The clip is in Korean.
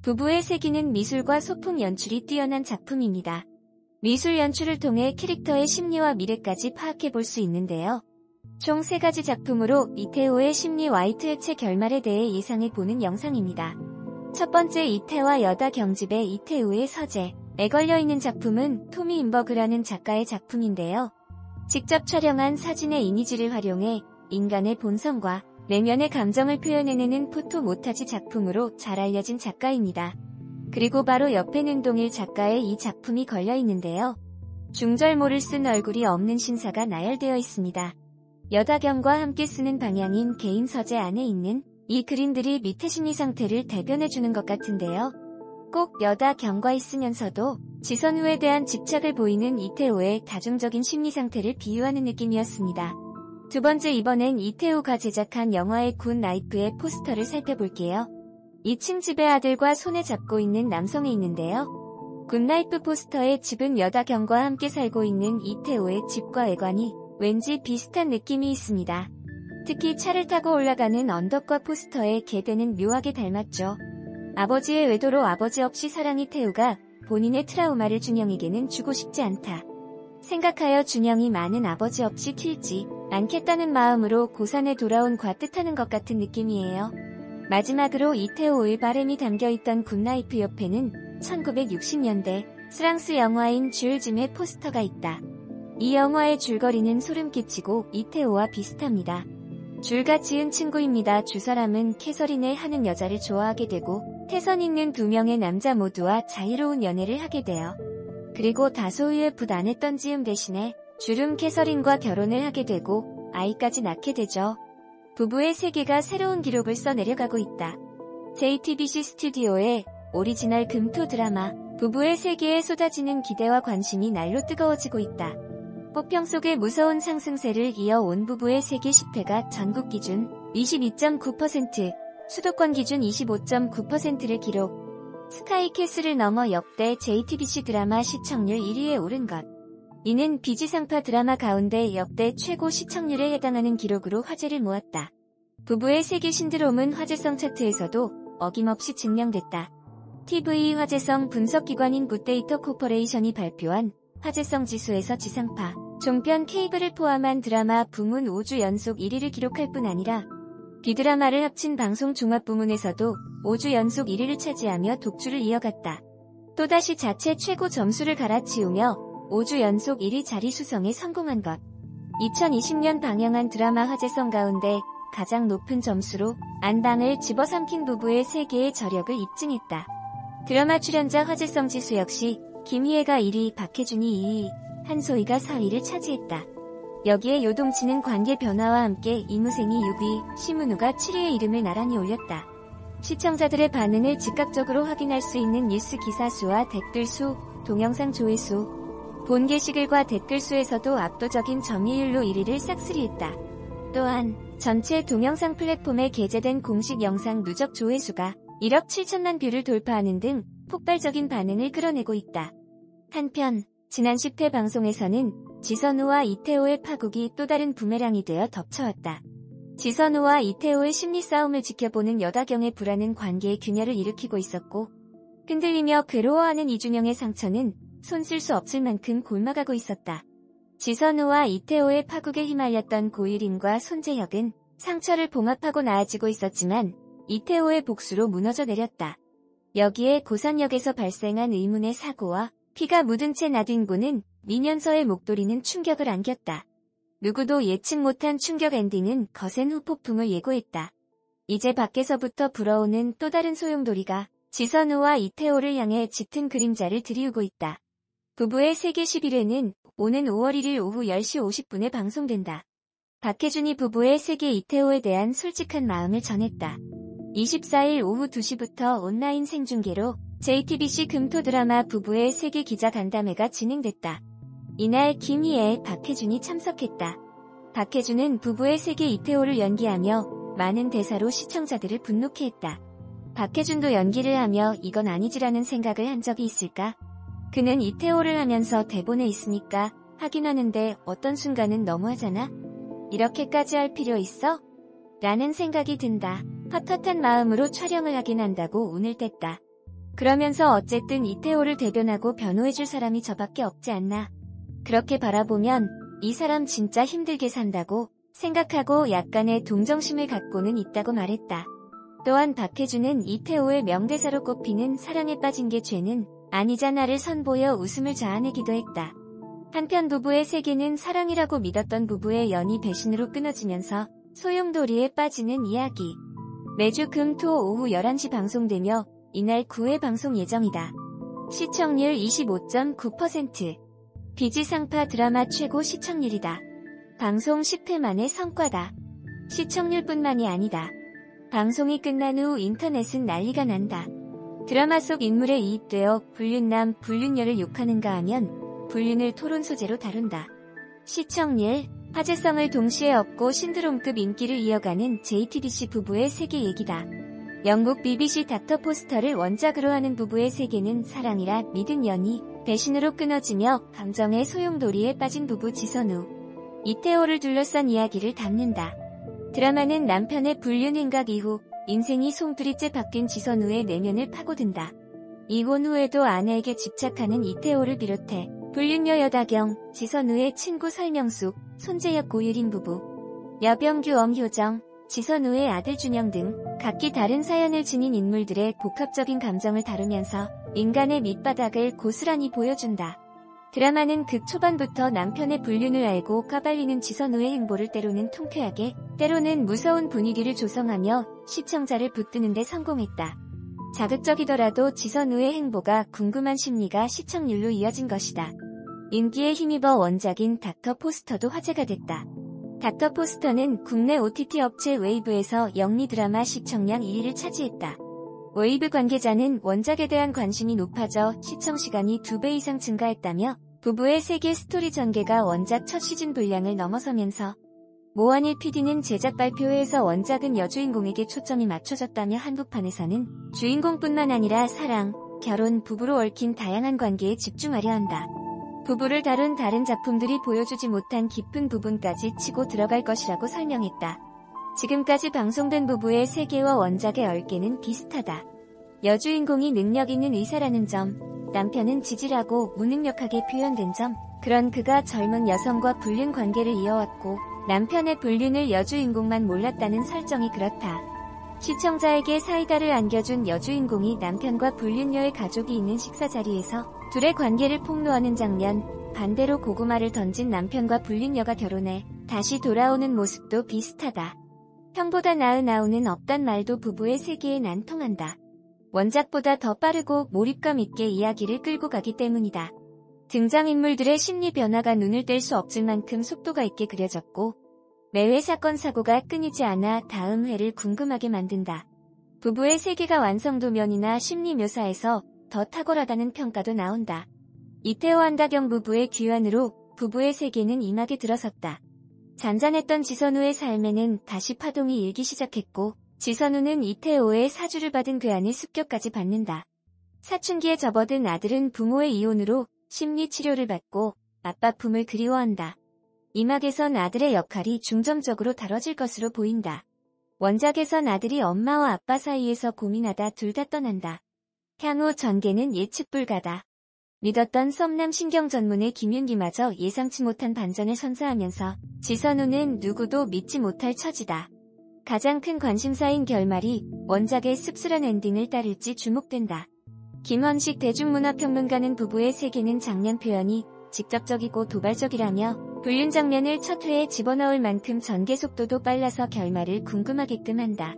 부부의 세기는 미술과 소품 연출이 뛰어난 작품입니다. 미술 연출을 통해 캐릭터의 심리와 미래까지 파악해볼 수 있는데요. 총 3가지 작품으로 이태호의 심리 화이트 해체 결말에 대해 예상해보는 영상입니다. 첫 번째, 이태와 여다 경집의 이태우의 서재에 걸려있는 작품은 토미 인버그라는 작가의 작품인데요. 직접 촬영한 사진의 이미지를 활용해 인간의 본성과 내면의 감정을 표현해내는 포토 모타지 작품으로 잘 알려진 작가입니다. 그리고 바로 옆에는 동일 작가의 이 작품이 걸려있는데요. 중절모를 쓴 얼굴이 없는 신사가 나열되어 있습니다. 여다경과 함께 쓰는 방향인 개인 서재 안에 있는 이 그림들이 밑의 심리 상태를 대변해주는 것 같은데요. 꼭 여다경과 있으면서도 지선우에 대한 집착을 보이는 이태호의 다중적인 심리 상태를 비유하는 느낌이었습니다. 두 번째, 이번엔 이태호가 제작한 영화의 굿 나이프의 포스터를 살펴볼게요. 2층 집의 아들과 손에 잡고 있는 남성이 있는데요. 굿 나이프 포스터의 집은 여다경과 함께 살고 있는 이태호의 집과 외관이 왠지 비슷한 느낌이 있습니다. 특히 차를 타고 올라가는 언덕과 포스터의 계대는 묘하게 닮았죠. 아버지의 외도로 아버지 없이 사랑이 태우가 본인의 트라우마를 준영에게는 주고 싶지 않다 생각하여 준영이 많은 아버지 없이 튈지 않겠다는 마음으로 고산에 돌아온 과 뜻하는 것 같은 느낌이에요. 마지막으로 이태호의 바램이 담겨있던 굿나이프 옆에는 1960년대 프랑스 영화인 쥬얼짐의 포스터가 있다. 이 영화의 줄거리는 소름 끼치고 이태호와 비슷합니다. 줄과 지은 친구입니다. 두 사람은 캐서린의 하는 여자를 좋아하게 되고 태선 있는 2명의 남자 모두와 자유로운 연애를 하게 돼요. 그리고 다소의 붓 안 했던 지음 대신에 줄은 캐서린과 결혼을 하게 되고 아이까지 낳게 되죠. 부부의 세계가 새로운 기록을 써내려가고 있다. JTBC 스튜디오의 오리지널 금토 드라마 부부의 세계에 쏟아지는 기대와 관심이 날로 뜨거워지고 있다. 호평 속의 무서운 상승세를 이어온 부부의 세계 10회가 전국 기준 22.9%, 수도권 기준 25.9%를 기록. 스카이캐슬을 넘어 역대 JTBC 드라마 시청률 1위에 오른 것. 이는 비지상파 드라마 가운데 역대 최고 시청률에 해당하는 기록으로 화제를 모았다. 부부의 세계 신드롬은 화제성 차트에서도 어김없이 증명됐다. TV 화제성 분석기관인 굿데이터 코퍼레이션이 발표한 화제성 지수에서 지상파, 종편 케이블을 포함한 드라마 부문 5주 연속 1위를 기록할 뿐 아니라 비드라마를 합친 방송 종합 부문에서도 5주 연속 1위를 차지하며 독주를 이어갔다. 또다시 자체 최고 점수를 갈아치우며 5주 연속 1위 자리 수성에 성공한 것. 2020년 방영한 드라마 화제성 가운데 가장 높은 점수로 안방을 집어삼킨 부부의 세계의 저력을 입증했다. 드라마 출연자 화제성 지수 역시 김희애가 1위, 박해준이 2위, 한소희가 4위를 차지했다. 여기에 요동치는 관계 변화와 함께 이무생이 6위, 심은우가 7위의 이름을 나란히 올렸다. 시청자들의 반응을 즉각적으로 확인할 수 있는 뉴스 기사 수와 댓글 수, 동영상 조회수, 본 게시글과 댓글 수에서도 압도적인 점유율로 1위를 싹쓸이했다. 또한 전체 동영상 플랫폼에 게재된 공식 영상 누적 조회수가 1억 7천만 뷰를 돌파하는 등 폭발적인 반응을 끌어내고 있다. 한편 지난 10회 방송에서는 지선우와 이태호의 파국이 또 다른 부메랑이 되어 덮쳐왔다. 지선우와 이태호의 심리 싸움을 지켜보는 여다경의 불안은 관계의 균열을 일으키고 있었고 흔들리며 괴로워하는 이준영의 상처는 손쓸 수 없을 만큼 골마가고 있었다. 지선우와 이태호의 파국에 휘말렸던 고유림과 손재혁은 상처를 봉합하고 나아지고 있었지만 이태호의 복수로 무너져 내렸다. 여기에 고산역에서 발생한 의문의 사고와 피가 묻은 채 나뒹구는 민현서의 목도리는 충격을 안겼다. 누구도 예측 못한 충격 엔딩은 거센 후폭풍을 예고했다. 이제 밖에서부터 불어오는 또 다른 소용돌이가 지선우와 이태호를 향해 짙은 그림자를 들이우고 있다. 부부의 세계 11회는 오는 5월 1일 오후 10시 50분에 방송된다. 박해준이 부부의 세계 이태호에 대한 솔직한 마음을 전했다. 24일 오후 2시부터 온라인 생중계로 JTBC 금토 드라마 부부의 세계 기자 간담회가 진행됐다. 이날 김희애, 박해준이 참석했다. 박해준은 부부의 세계 이태호를 연기하며 많은 대사로 시청자들을 분노케 했다. 박해준도 연기를 하며 이건 아니지라는 생각을 한 적이 있을까? 그는 이태호를 하면서 대본에 있으니까 하긴 하는데 어떤 순간은 너무하잖아? 이렇게까지 할 필요 있어? 라는 생각이 든다. 헛헛한 마음으로 촬영을 하긴 한다고 운을 뗐다. 그러면서 어쨌든 이태호를 대변하고 변호해줄 사람이 저밖에 없지 않나. 그렇게 바라보면 이 사람 진짜 힘들게 산다고 생각하고 약간의 동정심을 갖고는 있다고 말했다. 또한 박혜준은 이태호의 명대사로 꼽히는 사랑에 빠진 게 죄는 아니잖아를 선보여 웃음을 자아내기도 했다. 한편 부부의 세계는 사랑이라고 믿었던 부부의 연이 배신으로 끊어지면서 소용돌이에 빠지는 이야기. 매주 금, 토 오후 11시 방송되며 이날 9회 방송 예정이다. 시청률 25.9%. 비지상파 드라마 최고 시청률이다. 방송 10회 만의 성과다. 시청률뿐만이 아니다. 방송이 끝난 후 인터넷은 난리가 난다. 드라마 속 인물에 이입되어 불륜남, 불륜녀를 욕하는가 하면 불륜을 토론 소재로 다룬다. 시청률, 화제성을 동시에 얻고 신드롬급 인기를 이어가는 JTBC 부부의 세계 얘기다. 영국 BBC 닥터 포스터를 원작으로 하는 부부의 세계는 사랑이라 믿은 연이 배신으로 끊어지며 감정의 소용돌이에 빠진 부부 지선우, 이태호를 둘러싼 이야기를 담는다. 드라마는 남편의 불륜 행각 이후 인생이 송두리째 바뀐 지선우의 내면을 파고든다. 이혼 후에도 아내에게 집착하는 이태호를 비롯해 불륜녀 여다경, 지선우의 친구 설명숙, 손재혁 고유린 부부, 여병규 엄효정, 지선우의 아들 준영 등 각기 다른 사연을 지닌 인물들의 복합적인 감정을 다루면서 인간의 밑바닥을 고스란히 보여준다. 드라마는 극 초반부터 남편의 불륜을 알고 까발리는 지선우의 행보를 때로는 통쾌하게, 때로는 무서운 분위기를 조성하며 시청자를 붙드는 데 성공했다. 자극적이더라도 지선우의 행보가 궁금한 심리가 시청률로 이어진 것이다. 인기에 힘입어 원작인 닥터 포스터도 화제가 됐다. 닥터 포스터는 국내 OTT 업체 웨이브에서 영리 드라마 시청량 2위를 차지했다. 웨이브 관계자는 원작에 대한 관심이 높아져 시청시간이 2배 이상 증가했다며 부부의 세계 스토리 전개가 원작 첫 시즌 분량을 넘어서면서 모한일 PD는 제작 발표회에서 원작은 여주인공에게 초점이 맞춰졌다며 한국판에서는 주인공뿐만 아니라 사랑, 결혼, 부부로 얽힌 다양한 관계에 집중하려 한다. 부부를 다룬 다른 작품들이 보여주지 못한 깊은 부분까지 치고 들어갈 것이라고 설명했다. 지금까지 방송된 부부의 세계와 원작의 얼개는 비슷하다. 여주인공이 능력 있는 의사라는 점, 남편은 지질하고 무능력하게 표현된 점, 그런 그가 젊은 여성과 불륜 관계를 이어왔고 남편의 불륜을 여주인공만 몰랐다는 설정이 그렇다. 시청자에게 사이다를 안겨준 여주인공이 남편과 불륜녀의 가족이 있는 식사 자리에서 둘의 관계를 폭로하는 장면, 반대로 고구마를 던진 남편과 불륜녀가 결혼해 다시 돌아오는 모습도 비슷하다. 형보다 나은 아우는 없단 말도 부부의 세계에 난 통한다. 원작보다 더 빠르고 몰입감 있게 이야기를 끌고 가기 때문이다. 등장인물들의 심리 변화가 눈을 뗄 수 없을 만큼 속도가 있게 그려졌고 매회 사건 사고가 끊이지 않아 다음 회를 궁금하게 만든다. 부부의 세계가 완성도면이나 심리 묘사에서 더 탁월하다는 평가도 나온다. 이태호 한다경 부부의 귀환으로 부부의 세계는 임하게 들어섰다. 잔잔했던 지선우의 삶에는 다시 파동이 일기 시작했고 지선우는 이태호의 사주를 받은 괴한을 습격까지 받는다. 사춘기에 접어든 아들은 부모의 이혼으로 심리치료를 받고 아빠 품을 그리워한다. 이 막에선 아들의 역할이 중점적으로 다뤄질 것으로 보인다. 원작에선 아들이 엄마와 아빠 사이에서 고민하다 둘 다 떠난다. 향후 전개는 예측 불가다. 믿었던 썸남 신경 전문의 김윤기마저 예상치 못한 반전을 선사하면서 지선우는 누구도 믿지 못할 처지다. 가장 큰 관심사인 결말이 원작의 씁쓸한 엔딩을 따를지 주목된다. 김원식 대중문화평론가는 부부의 세계는 장면 표현이 직접적이고 도발적이라며 불륜 장면을 첫 회에 집어넣을 만큼 전개 속도도 빨라서 결말을 궁금하게끔 한다.